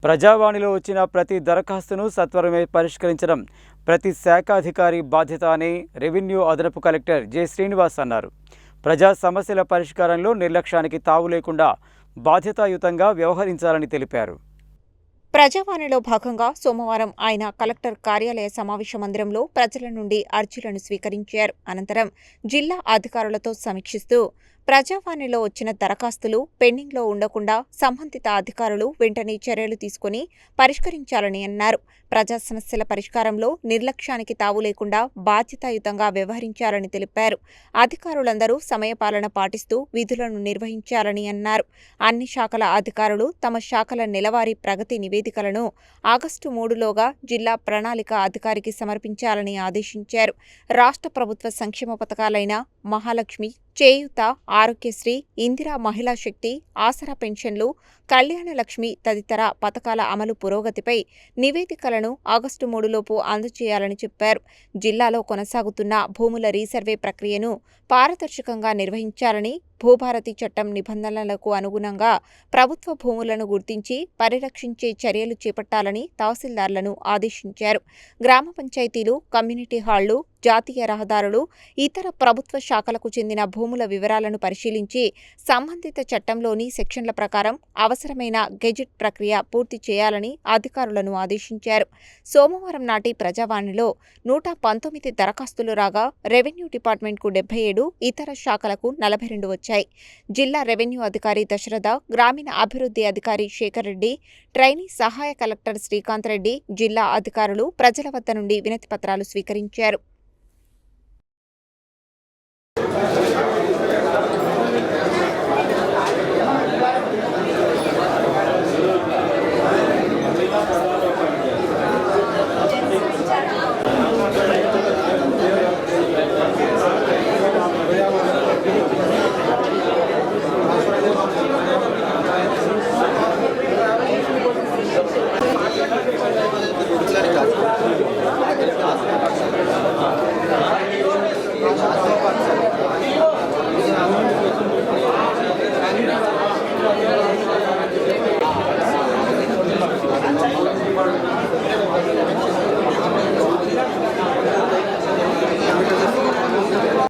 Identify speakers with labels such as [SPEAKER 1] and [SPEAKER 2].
[SPEAKER 1] ప్రజావాణిలో వచ్చిన ప్రతి దరఖాస్తును సత్వరమే పరిష్కరించడం ప్రతి శాఖ అధికారి బాధ్యత అని రెవెన్యూ అదనపు కలెక్టర్ జె శ్రీనివాస్ అన్నారు. ప్రజా సమస్యల పరిష్కారంలో నిర్లక్ష్యానికి తావు లేకుండా బాధ్యతాయుతంగా వ్యవహరించాలని తెలిపారు.
[SPEAKER 2] ప్రజావాణిలో భాగంగా సోమవారం ఆయన కలెక్టర్ కార్యాలయ సమావేశ మందిరంలో ప్రజల నుండి అర్జీలను స్వీకరించారు. అనంతరం జిల్లా అధికారులతో సమీక్షిస్తూ ప్రజావాణిలో వచ్చిన దరఖాస్తులు పెండింగ్లో ఉండకుండా సంబంధిత అధికారులు వెంటనే చర్యలు తీసుకుని పరిష్కరించాలని అన్నారు. ప్రజా సమస్యల పరిష్కారంలో నిర్లక్ష్యానికి తావు లేకుండా బాధ్యతాయుతంగా వ్యవహరించాలని తెలిపారు. అధికారులందరూ సమయపాలన పాటిస్తూ విధులను నిర్వహించాలని అన్నారు. అన్ని శాఖల అధికారులు తమ శాఖల నెలవారీ ప్రగతి నివేదికలను ఆగస్టు 3లోగా జిల్లా ప్రణాళిక అధికారికి సమర్పించాలని ఆదేశించారు. రాష్ట్ర ప్రభుత్వ సంక్షేమ పథకాలైన మహాలక్ష్మి, చేయూత, ఆరోగ్యశ్రీ, ఇందిరా మహిళా శక్తి, ఆసరా పెన్షన్లు, కళ్యాణ లక్ష్మి తదితర పథకాల అమలు పురోగతిపై నివేదికలను ఆగస్టు 3లోపు అందజేయాలని చెప్పారు. జిల్లాలో కొనసాగుతున్న భూముల రీసర్వే ప్రక్రియను పారదర్శకంగా నిర్వహించాలని, భూభారతి చట్టం నిబంధనలకు అనుగుణంగా ప్రభుత్వ భూములను గుర్తించి పరిరక్షించే చర్యలు చేపట్టాలని తహసీల్దార్లను ఆదేశించారు. గ్రామ పంచాయతీలు, కమ్యూనిటీ హాళ్లు, జాతీయ రహదారులు, ఇతర ప్రభుత్వ శాఖలకు చెందిన భూముల వివరాలను పరిశీలించి సంబంధిత చట్టంలోని సెక్షన్ల ప్రకారం అవసరమైన గెజిట్ ప్రక్రియ పూర్తి చేయాలని అధికారులను ఆదేశించారు. సోమవారం నాటి ప్రజావాణిలో 119 దరఖాస్తులు రాగా రెవెన్యూ డిపార్ట్మెంట్కు 77, ఇతర శాఖలకు 42 వచ్చాయి. జిల్లా రెవెన్యూ అధికారి దశరథ, గ్రామీణ అభివృద్ధి అధికారి శేఖర్ రెడ్డి, ట్రైనీ సహాయ కలెక్టర్ శ్రీకాంత్ రెడ్డి, జిల్లా అధికారులు ప్రజల వద్ద నుండి వినతిపత్రాలు స్వీకరించారు.